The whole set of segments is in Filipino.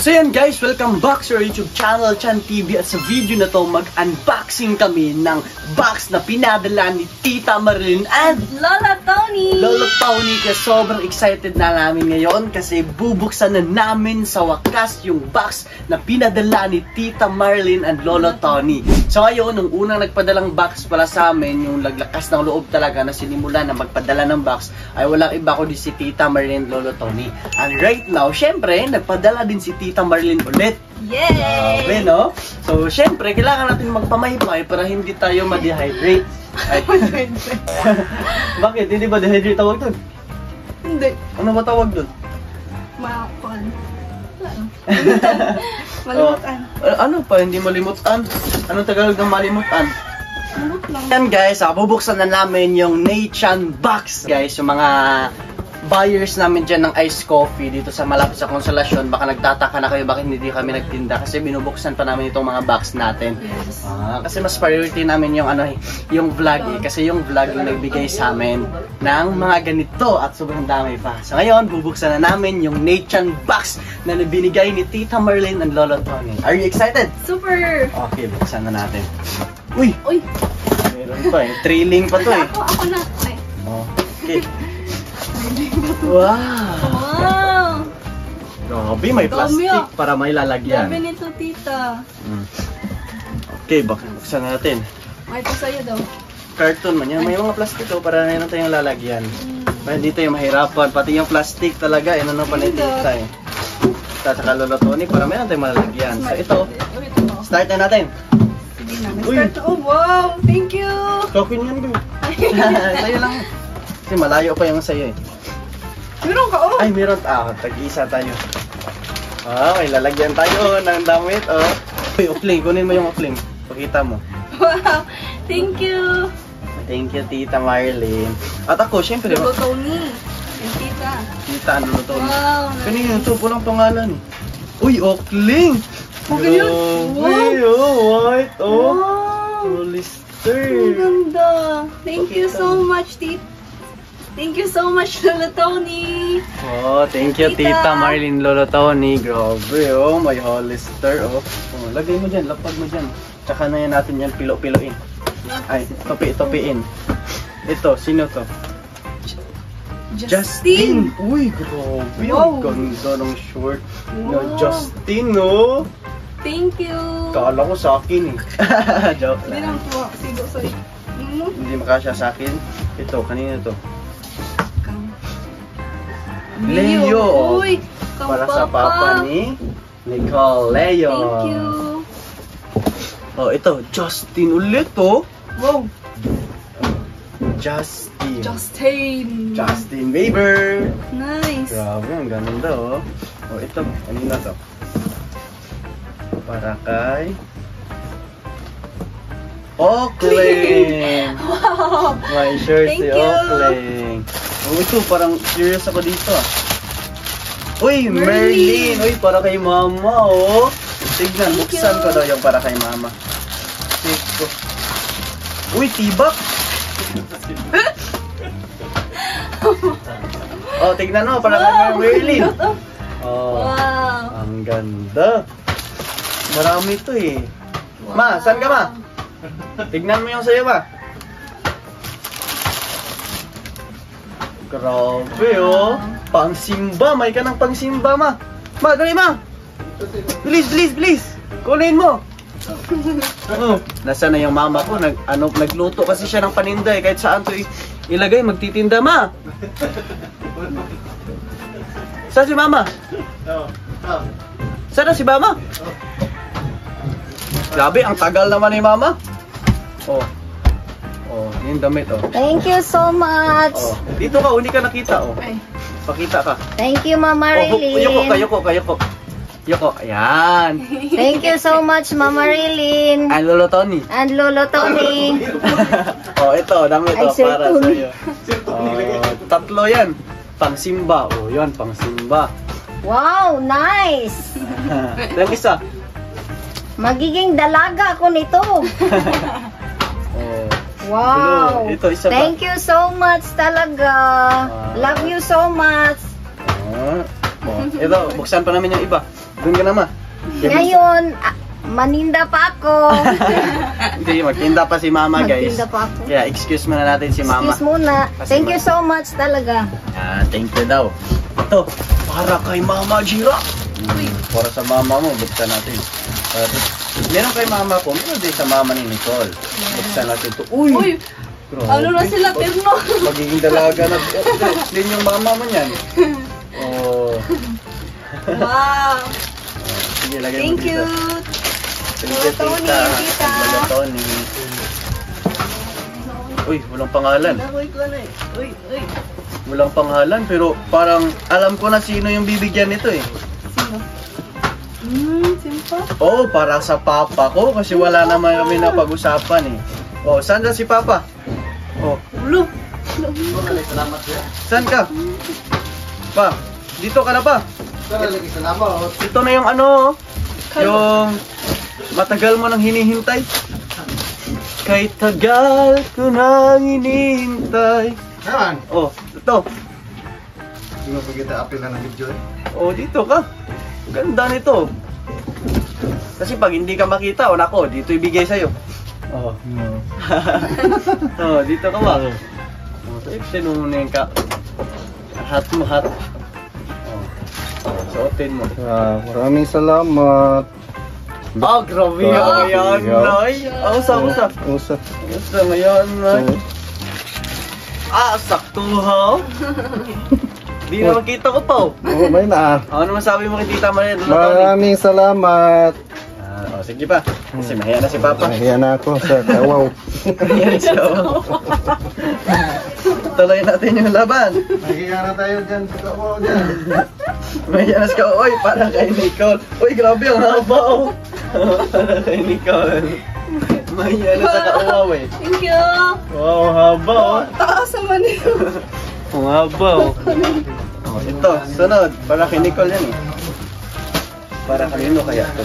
So yan guys, welcome back sa YouTube channel, Chan TV. At sa video na to, mag-unboxing kami ng box na pinadala ni Tita Marilyn at Lola Tony. Kaya sobrang excited na namin ngayon kasi bubuksan na namin sa wakas yung box na pinadala ni Tita Marilyn and Lola Tony. So ngayon, nung unang nagpadalang box pala sa amin, yung laglakas ng loob talaga na sinimula na magpadala ng box, ay walang iba kundi si Tita Marilyn and Lola Tony. And right now, syempre, nagpadala din si Tita Marilyn ulit. Yay! Okay, no? So, syempre, kailangan natin magpamay-pamay para hindi tayo ma-dehydrate. Ay. Bakit? Hindi ba dehydrate tawag dun? Hindi. Ano ba tawag dun? Malimutan. Ano pa? Hindi malimutan? Anong Tagalog ng malimutan? Malut lang. Yan guys, bubuksan na namin yung Nechan box. Guys, yung mga buyers namin dyan ng iced coffee dito sa malapit sa Consolacion, baka nagtataka na kayo bakit hindi kami nagtinda kasi binubuksan pa namin itong mga box natin. Yes. Kasi mas priority namin yung yung vlog kasi yung vlog yung nagbigay sa amin ng mga ganito at sobrang dami pa. So ngayon, bubuksan na namin yung Nechan box na binigay ni Tita Marilyn and Lola Tony. Are you excited? Super! Okay, buksan na natin. Uy! Uy! Meron pa thrilling pa to Ako na. Ay. Okay. Wow! Wow! Grabe, may plastic para may lalagyan. Grabe nito, tita. Okay, buksan natin. Ay, ito sa'yo daw. Carton man yan. May mga plastic para na tayong lalagyan. Para hindi tayo mahirapan. Pati yung plastic talaga, ano pa na tita eh. Saka Lola Tony, para may tayong malalagyan. So ito, start na natin. Sige na, start na. Oh, wow! Thank you! Token yan, bro. Sa'yo lang. Kasi malayo pa yung sa'yo eh. Meron ka, oh! Ay, meron. Tag-isa tayo. May lalagyan tayo ng damit, Uy, ukling. Kunin mo yung ukling. Pakita mo. Wow! Thank you! Thank you, Tita Marilyn. At ako, syempre. Lola Tony. And tita. Tita, ano Lola Tony? Wow! Kanina yung tubo ng pangalan. Uy, ukling! Okay yun? Wow! White, Wow! Hollister. Ang ganda! Thank you so much, tita. Thank you so much, Lola Tony! Thank you, Tita Marilyn, Lola Tony. Grabe, may Hollister, lagay mo dyan, lapag mo dyan. Tsaka na yan natin yan, pilo-piloin. Ay, topi-topiin. Ito, sino to? Justin! Uy, grabe, ang ganda ng short. Justin, no? Thank you! Kala ko sa akin, Joke Hindi lang. lang po, sigo, sorry. Hindi makasya sa akin. Ito, kanina to. Leo! Uy! Para sa papa ni Nicole. Leo! Thank you! Ito, Justin ulit, Wow! Justin. Justin Bieber. Nice! Grabe, ang ganda, ito, kanina to. Para kay Oakling! Wow! May shirt Thank si you. Oakling. Ito, parang serious ako dito, Uy, Merlin! Uy, para kay mama, Tignan, buksan ko daw yung para kay mama. Ito. Uy, tibak! Tignan mo, para kay Merlin. Wow! Ang ganda. Marami ito eh. Ma, saan ka, Ma? Tignan mo yung sayo, Ma. Grabe, Pangsimba. May ka ng pangsimba, Ma. Ma, dali, Ma. Please. Kunin mo. Nasaan na yung mama ko? Nagluto kasi siya ng paninda eh. Kahit saan to ilagay, magtitinda, Ma. Saan si Mama? Saan na si Mama? Grabe, ang tagal naman ni Mama. Yung damit, Thank you so much. Dito ka, hindi ka nakita, Ay. Pakita ka. Thank you, Mama Marilyn. Yoko. Ayan. Thank you so much, Mama Marilyn. And Lolo Tony. And Lolo Tony. Ito, damit Ay, Sir para Tony. sa'yo. Tatlo yan. Pangsimba. Yan, pangsimba. Wow, nice. Yung isa. Magiging dalaga ako nito. Wow. Ito, isa pa. Thank you so much talaga. Love you so much. Ito, buksan pa namin yung iba. Doon ka na, ma. Ngayon, maninda pa ako. Hindi, magtinda pa si mama, guys. Magtinda pa ako. Kaya excuse muna natin si mama. Excuse muna. Kasi Thank you so much talaga. Thank you daw. Ito, para kay Mama Jira. Para sa mama mo, buksan natin. Meron kay mama ko, meron din sa mama ni Nicole. Buksan natin ito. Uy! Uy, Grabe. ano na sila, Terno? Magiging dalaga na. Din yung mama mo niyan. Oh. Wow. Sige, lagay mo Thank dito. you. Thank you, Tony, tita. tita. Lola Tony. Uy, walang pangalan. Uy, uy, uy. Walang pangalan, pero parang alam ko na sino yung bibigyan nito eh. Sino? Sino? Oh, para sa papa ko kasi wala naman kami napag-usapan eh. Oh, saan na si papa? Oh, Ulo. salamat siya. Saan ka? Pa, dito ka na pa. Ito na yung ano, yung matagal mo nang hinihintay. Kay tagal ko nang hinihintay. Naman, Oh, ito. hindi mo pagkita apil na ng video eh. Oh, dito ka. Ganda nito. Kasi pag hindi ka makita, o nako, dito ibigay sa'yo. Oh. Oh, dito ka ba? Oh, sinunin ka. Hat mo, hat. Oh. Suotin mo. Maraming salamat. Ah, grabe Grabe, yan, Nay. Ah, usap. Usap. Gusto ngayon, Nay. Ah, sakto ha? Di na makita ko to. Oo, may na. Ano masabi mo kay Tita Maria? Maraming salamat. Oh, sige pa. Kasi mahiya na si Papa. Nahiya na ako sa kawaw. Mahiya siya. Tuloy natin yung laban. Nahiya na tayo dyan sa kawaw dyan. Mahiya na siya. Oy, para kay Nicole. Uy, grabe ang haba oh. Para kay Nicole. Mahiya na sa kauwaw eh. Thank you. Wow, haba oh. Taas naman ito. Ang haba oh. Oh, ito, sunod. Para kay Nicole yan eh. Para kanino kaya ito?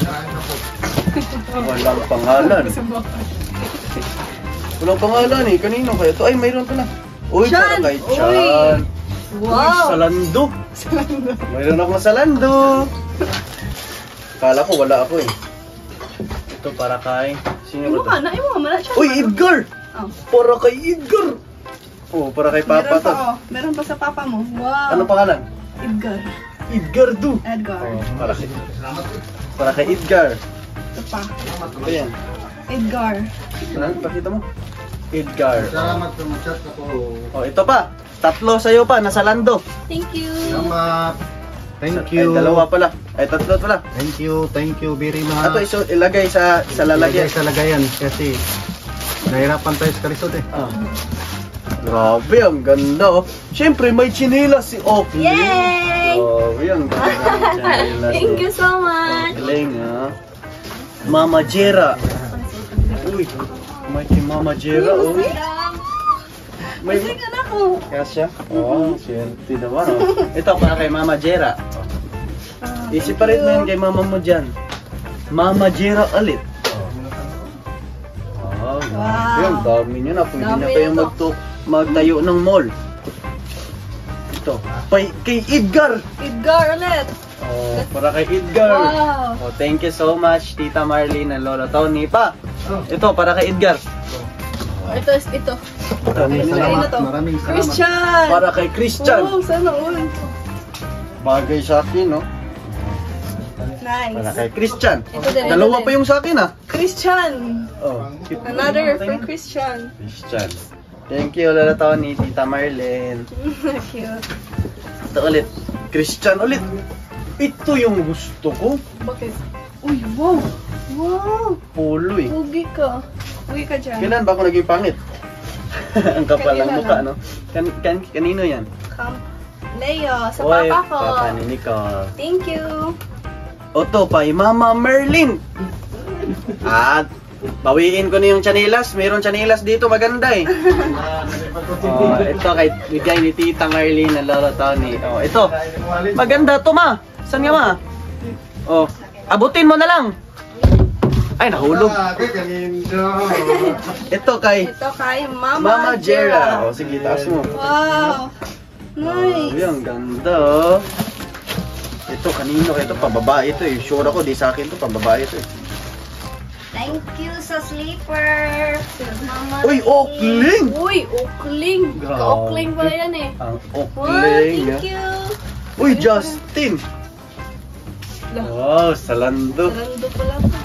Walang pangalan. Walang pangalan eh. Kanino kaya ito? Ay, mayroon ko na. Uy, para Chan! kay Uy! Chan. Uy, Wow. salando. Mayroon akong salando. Kala ko wala ako eh. Ito para kay... Sino Imo ba ka na, imo ka man. ito? Uy, Edgar! Oh. Para kay Edgar! Oh, para kay Papa Meron to. pa, oh. Meron pa sa papa mo. Wow. Ano pangalan? Edgar. Edgar do. Edgar. Oh, para kay Edgar. Ito pa. Ito yan. Edgar. Ano? Pakita mo. Edgar. Salamat sa chat ako. Oh, ito pa. Tatlo sa'yo pa, nasa lando. Thank you. Salamat. Thank Ay, you. dalawa pala. Ay, tatlo pala. Thank you very much. Ato, ilagay sa lalagyan. Ilagay sa lagayan kasi nahirapan tayo sa kalisod eh. Ah. Grabe, ang ganda oh. Siyempre, may chinelas si Oki. Yay! Grabe, ang ganda ng chinelas. Thank you so much. Galing ha. Mama Jera. Uy, may kay Mama Jera oh. May... Kasi ka na ko. Kasya? Oo, swerte naman oh. Ito para kay Mama Jera. I-separate mo yan kay mama mo dyan. Mama Jera ulit. Grabe, ang dami nyo na. Pwede Dami na kayong na to. magtayo ng mall. Ito. Kay Edgar! Edgar ulit. Oh, para kay Edgar. Wow. Oh, thank you so much, Tita Marlene and Lolo Tony. Pa, ito para kay Edgar. Ito. Maraming Kanino salamat. to? Maraming salamat. Christian. Para kay Christian. Oh, sana all. Bagay sa akin, no? Nice. Para kay Christian. Ito din, ito Dalawa din. pa yung sa akin, ah. Christian. Oh. Another for Christian. Christian. Thank you, Lolo Tony, Tita Marlene. Cute. Ito ulit. Christian ulit. Ito yung gusto ko. Bakit? Uy, wow. Wow. Pulo eh. Pugi ka. Pugi ka dyan. Kailan ba ako naging pangit? Ang kapal ng Kanina mukha, lang. no? Kanino yan? Leo, sa Oy, papa ko. Papa ni Nicole. Thank you. Oto pa, Mama Merlin. At bawiin ko na yung chanilas. Mayroon chanilas dito, maganda eh. Oh, ito kay bigay ni Tita Merlin ng Lolo Tony. Oh, ito. Maganda to, ma. Saan nga, ma? Oh, abutin mo na lang. Ay, nahulog. Ito kay Ito kay Mama Jera. Oh, sige, taas mo. Wow. Nice. Nice. Ang ganda oh. Ito, kanino? Ito, pababae ito eh. Sure ako, di sa akin to, pababae ito eh. Thank you sa slipper. Mama Uy, Oakling! Uy, Oakling. Grabe. Ka-Oakling pala yan eh. Ang Wow, Oakling. thank you. Uy, Justin! Wow, Salando. Sarando pala to.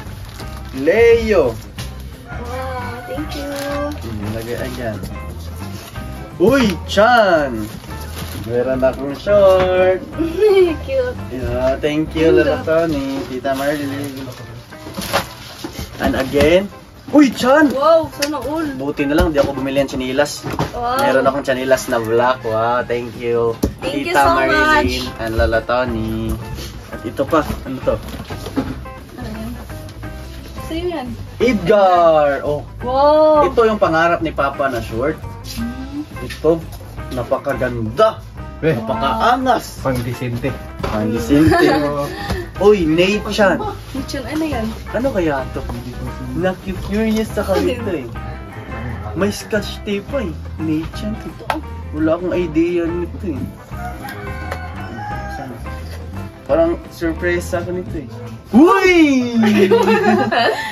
Leo. Wow, thank you. Lagay ayan. Uy, Chan! Meron akong short. Cute. Yeah, thank you, Lola Tony, Tita Marlene. And again, uy, Chan! Wow, sana all. Buti na lang, di ako bumili ng chinilas. Wow. Meron akong chinilas na black. Wow, thank you. Thank you Tita so Marilyn much. and Lola Tony. At ito pa, ano to? Ano yan? Sa'yo yan. Edgar! Oh, Wow. ito yung pangarap ni Papa na short. Ito, napakaganda. Napakaangas. Pang-disente. Pangisinte. Uy, Nate Chan. Mitchell, ano yan? Ano kaya to? Naku-curious sa kanito eh. May scotch tape pa eh. Nate Chan. Wala akong idea nito eh. Sana. Parang surprise sa akin ito eh. Uy!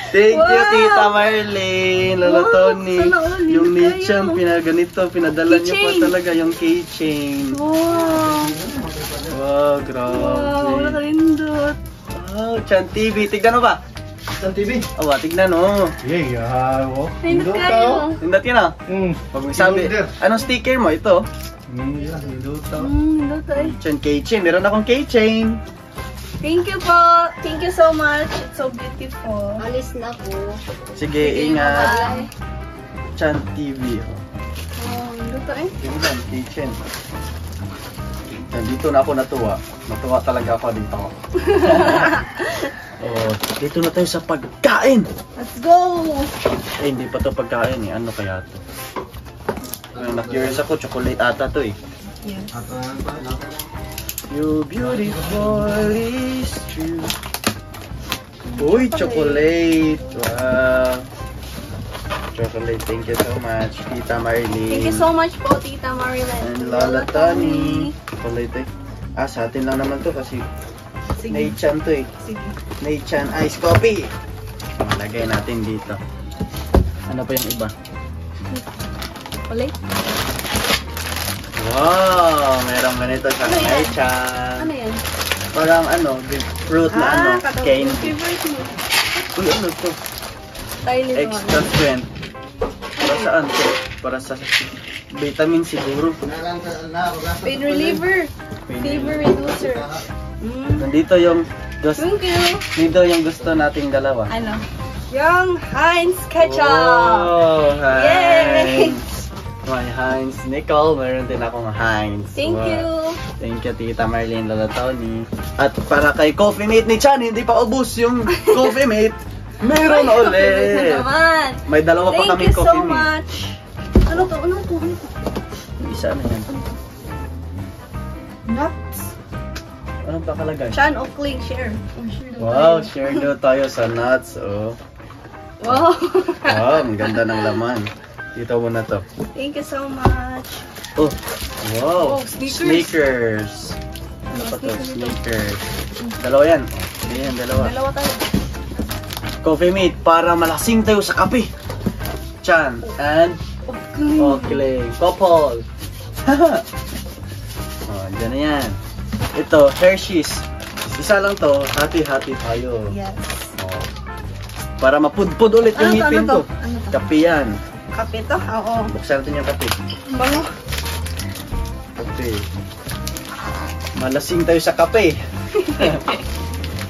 Thank you, Wow! Tita Marlene, Lola Wow, Tony. sana all Yung yun Nate Chan, kayo. pinaganito, pinadala niyo pa Keychain. talaga yung keychain. Wow. Wow, grabe. Wow, nakalindot. Wow, Chan TV. Tignan mo ba? Sa TV. Aba, tignan mo. Yay, Nindot kayo. Tindot yun ah. Pag may sabi, anong sticker mo? Ito. Yeah, niluto. Nindot ay. Chan keychain. Meron akong keychain. Thank you po. Thank you so much. It's so beautiful. Alis na po. Sige, ingat. Bye. Chan TV. Wow, nindot ay. Tingnan, keychain. Dito na ako natuwa. Natuwa talaga ako dito. Oh, dito na tayo sa pagkain. Let's go. Eh, hindi pa to pagkain eh. Ano kaya to? Na-curious ako, chocolate ata to eh. Yes. You beautiful is true. Uy, chocolate. Wow. Chocolate, thank you so much, Tita Marilyn. Thank you so much po, Tita Marilyn. And Lola Tony. Chocolate eh. Ah, sa atin lang naman to kasi Sige. Nate-chan to eh. Sige. Nate-chan ice coffee. Lagay natin dito. Ano pa yung iba? Ulit? Wow, merong ganito sa Ano yan? Nate-chan. Ano yan? Parang ano, fruit na ano, katulad candy. yung favorite mo. Uy, ano to? Tylenol. Extra strength. Para saan to? Para sa vitamin siguro. Pain reliever. Fever reducer. Nandito yung Thank you. dito yung gusto nating dalawa. Ano? Yung Heinz ketchup. Oh, Yay! Heinz. May Heinz Nicole, meron din akong Heinz. Thank Wow. you. Thank you, Tita Marlene, Lola Tony. At para kay Coffee Mate ni Chan, hindi pa ubus yung Coffee Mate. Meron Ay, ulit. na naman. May dalawa pa Thank kami you so Coffee Mate. much. Ano to? Ano to? Ano to? Yung isa na yan. Nuts. Anong pakalagay? Sean Oakling, share. Oh, share daw Wow, tayo. share daw tayo sa nuts. Oh. Wow. Wow, ang ganda ng laman. Dito muna to. Thank you so much. Oh, wow. Oh, sneakers. Sneakers. Ano pa to? Sneakers. Dalawa yan. Oh, yan, dalawa. Dalawa tayo. Coffee Mate para malasing tayo sa kape. Chan and Oakling. Oakling. Couple. Oh, dyan na yan. Ito, Hershey's. Isa lang to, hati-hati tayo. Yes. Oh. Para mapudpud ulit yung Ano to? ngipin Ano ko. to? Ano to? Kape yan. Kape to? Oo. Buksan natin yung kape. Bango. Kape. Malasing tayo sa kape.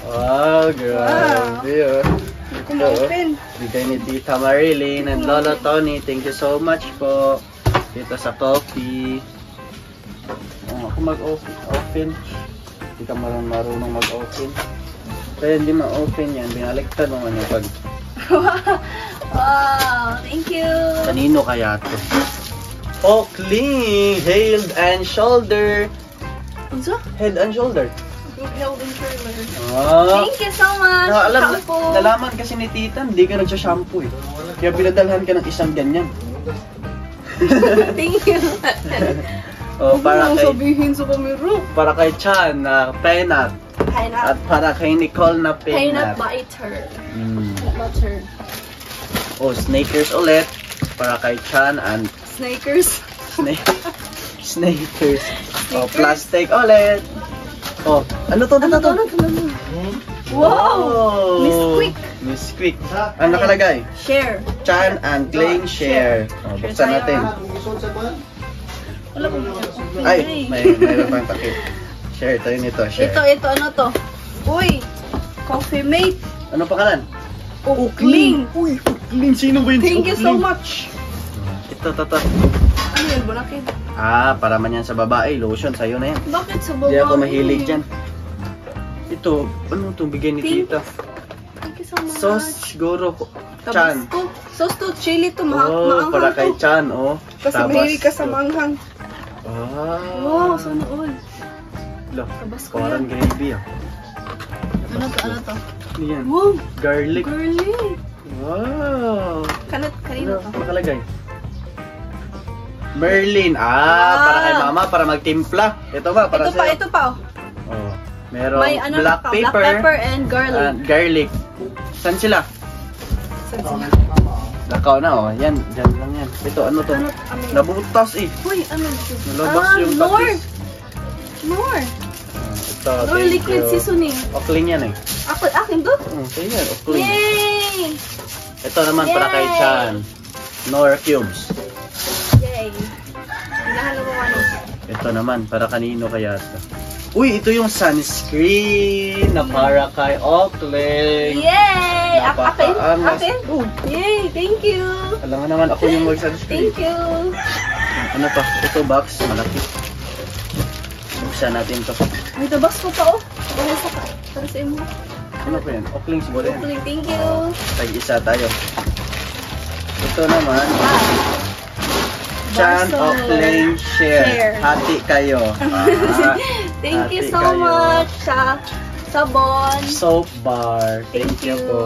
Wow, grabe. Oh. Hindi ko ma-open. Bigay ni Tita Marilyn and Lola Tony. Thank you so much po. Dito sa coffee. Oh, ako mag-open. Hindi ka marunong mag-open. Kaya hindi ma-open yan. Binaliktad mo man yung pag... Wow. Thank you. Kanino kaya to? Oakling! Head and shoulder. Unsa? Head and shoulder. Health and shoulder. Ah. Thank you so much. Shampoo. Nalaman kasi ni Tita, hindi ka nagsha-shampoo eh. Kaya pinadalhan ka ng isang ganyan. Thank you. Oh, para Huwag mo kay sabihin sa camera. Chan na penat. At para kay Nicole na Peanut peanut. butter. Mm. Butter. Oh, Snickers ulit. Para kay Chan and Snickers. Snickers. Oh, plastic ulit. Oh, ano to? Ano to? Wow! Miss Quick. Miss Quick. Ano nakalagay? Share. Chan and Clayne share. Oh, buksan natin. Wala ko. Ay, may pang takip. Share tayo nito. Share. Ito, ano to? Uy! Coffee mate. Ano pangalan? Ukling. Uy, Ukling. Sino ba yun? Thank you so much. Ito. Ano yun, Bonakid? Ah, para man yan sa babae. Lotion, sa'yo na yan. Bakit sa babae? Hindi ako mahilig dyan. Ito, ano itong bigay ni Pink. tita? Thank you so much. Sauce, siguro. Chan. Tabasco. Sauce to chili to. Oh, Maanghang para kay to. Chan, oh. Kasi mahilig ka sa manghang. Ah. Wow, sana all. Lo, Tabasco parang yan. gravy, ah. Ano to? Ano yan? Wow, Garlic. garlic. Wow. Kanino Ano to? nakalagay? Merlin. Para kay mama, para magtimpla. Ito ba, para sa'yo? Ito pa. Oh. Merong May ano black pa, pepper. black pepper and garlic. Garlic. Saan sila? Lakaw na, oh. Yan, dyan lang yan. Ito, ano to? Ano? Nabutas, eh. Uy, ano ito? Nalabas yung Nor. tapis. Nor. Ito, Nor thank liquid you. seasoning. Okling yan, eh. Akin to? Sige yan, okling. Yay! Ito naman para kay Yay! Chan. Nor cubes. Yay! Hinahanap mo ano? Ito naman, para kanino kaya ito? Uy, ito yung sunscreen na para kay Okling. Yay! Napakaangas. Akin? Yay! Thank you! Alam nga naman, ako yung mag-sunscreen. Thank you! Ano pa? Ito box, malaki. Buksan natin to. May tabas ko pa oh. Para sa imo. Ano pa yan? Okling siguro yan. Hopefully, thank you. Tag-isa tayo. Ito naman. Chan Barso. Okling share. Hati kayo. Thank you hati so kayo. much sa sabon. Soap bar. Thank Thank you you. po.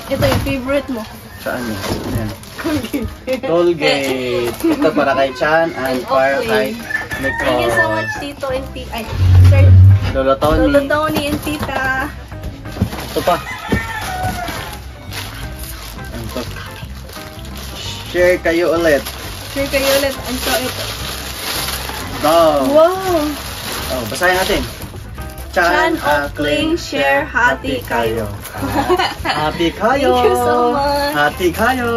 Ito yung favorite mo. Saan yun? Ayan. Colgate. Ito para kay Chan and para kay Nicole. Thank you so much, Tito and Tita. Ay, Sir Lolo Tony. Lolo Tony and Tita. Ito pa. Ito. Share kayo ulit. Share kayo ulit. Ito. Go. Wow! Oh, basahin natin. Chan Okling share hati kayo. Hati kayo. Thank you so much. Hati kayo.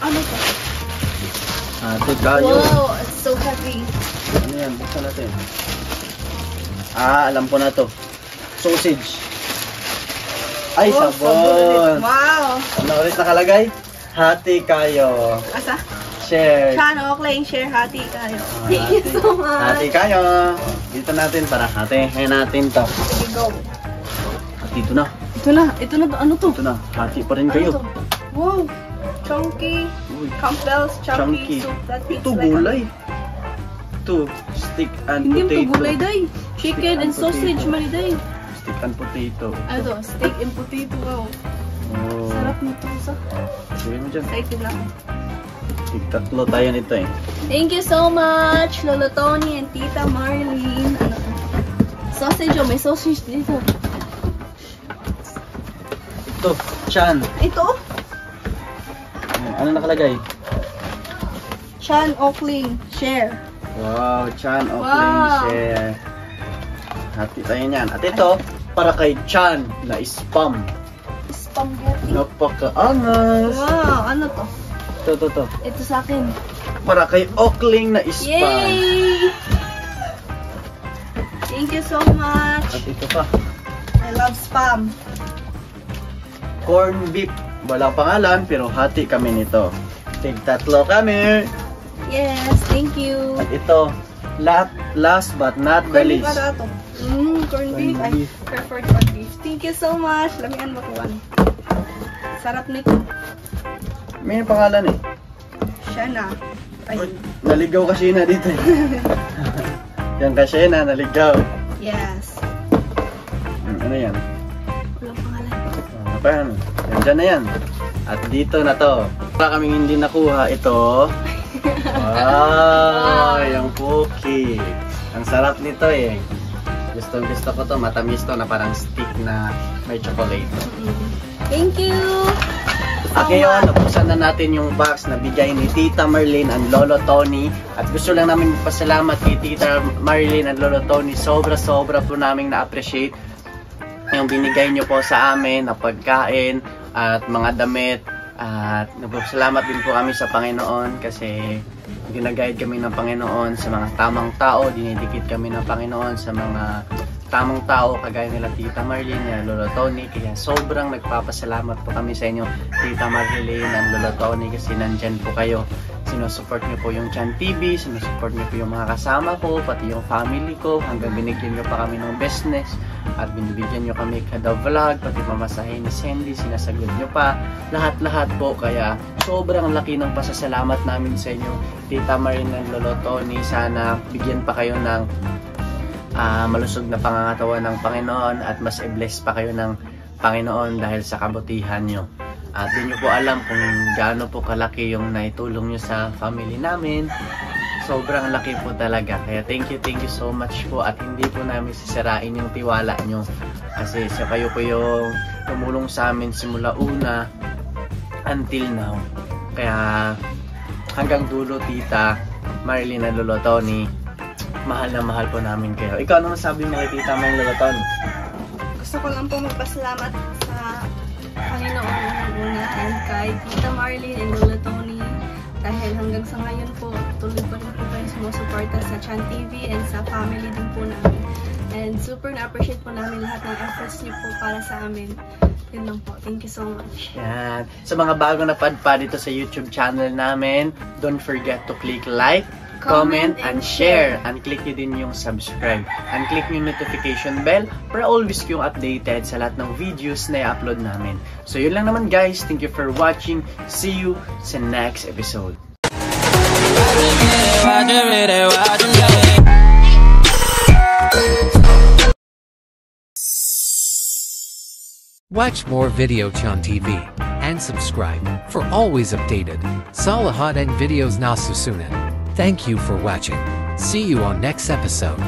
Ano to? Hati kayo. Wow, it's so heavy. Ano yan? Buksan natin. Alam ko na to. Sausage. Ay, Oh, sabon. Wow! Ano ulit nakalagay? Hati kayo. Asa? Share. Chan Okling share hati kayo. Thank you so much. Hati kayo. Dito natin para hati-hatiin natin to. Sige, go. At dito na. Ito na, ano to? Ito na. Hati pa rin Ano kayo. to? Wow! Chunky. Uy, Campbell's chunky. chunky soup that tastes Ito like gulay. Ito, stick and Hindi potato. mo gulay, day. Chicken Stick and and sausage, potato. mali, day. Stick and potato. Ano, steak and potato, wow. Oh. Sarap nito, sa. Sabi mo dyan. Excited na ako. Tatlo tayo nito eh. Thank you so much, Lolo Tony and Tita Marlene. Ano to? Sausage, oh, may sausage dito. Ito, Chan. Ito, Ano nakalagay? Chan Okling, share. Wow, Chan Okling Wow. share. Hati tayo niyan. At ito, para kay Chan na spam. Spaghetti. Napakaangas. Wow, ano to? Ito. Ito sa akin. Para kay Okling na spam. Yay! Thank you so much. At ito pa, I love spam. corn beef. Walang pangalan, pero hati kami nito. Tig-tatlo kami. Yes, thank you. At ito, last but not the Corned beef least. ata to. Corned beef. Corned I beef. prefer corned beef. Thank you so much. Lamian mo ko. Sarap nito. May pangalan eh. Siya na. Ay, Naligaw kasi na dito eh. Yan kasi na, naligaw. yes. Ano yan? Walang pangalan. Paano? Yan na yan. At dito na to. Para kaming hindi nakuha ito. Wow, yung cookie. Ang sarap nito eh. Gusto ko to, matamis to na parang stick na may chocolate. Thank you! Okay yun, nabuksan na natin yung box na bigay ni Tita Marlene and Lolo Tony. At gusto lang namin magpasalamat kay Tita Marlene and Lolo Tony. Sobra po namin na-appreciate yung binigay nyo po sa amin na pagkain at mga damit. At nagpasalamat din po kami sa Panginoon kasi ginaguide kami ng Panginoon sa mga tamang tao. Dinidikit kami ng Panginoon sa mga tamang tao kagaya nila Tita Marlene at Lolo Tony. Kaya sobrang nagpapasalamat po kami sa inyo Tita Marlene and Lolo Tony kasi nandyan po kayo. Sinusupport niyo po yung Chan TV, sinusupport niyo po yung mga kasama ko, pati yung family ko, hanggang binigyan niyo pa kami ng business at binibigyan niyo kami kada vlog, pati pamasahe ni Sandy, sinasagot niyo pa, lahat-lahat po. Kaya sobrang laki ng pasasalamat namin sa inyo Tita Marlene and Lolo Tony. Sana bigyan pa kayo ng malusog na pangangatawan ng Panginoon at mas i-bless pa kayo ng Panginoon dahil sa kabutihan nyo. At di nyo po alam kung gaano po kalaki yung naitulong nyo sa family namin. Sobrang laki po talaga. Kaya thank you so much po. At hindi po namin sisirain yung tiwala nyo. Kasi sa kayo po yung tumulong sa amin simula una until now. Kaya hanggang dulo Tita Marlene and Lolo Tony, mahal na mahal po namin kayo. Ikaw ano masabi mo kay Tita Marlene Lolo Tony? Gusto ko lang po magpasalamat sa Panginoon una and kay Tita Marlene and Lolo Tony dahil hanggang sa ngayon po tuloy pa rin po kayo sumusuporta sa Chan TV and sa family din po namin. And super na-appreciate po namin lahat ng efforts niyo po para sa amin. Yun lang po. Thank you so much. Yan. Sa mga bago na padpa dito sa YouTube channel namin, don't forget to click like, comment, and share. And click nyo din yung subscribe. And click yung notification bell para always kayong updated sa lahat ng videos na i-upload namin. So yun lang naman guys. Thank you for watching. See you sa next episode. Watch more Video Chan TV and subscribe for always updated Salahat and videos na susunod. Thank you for watching. See you on next episode.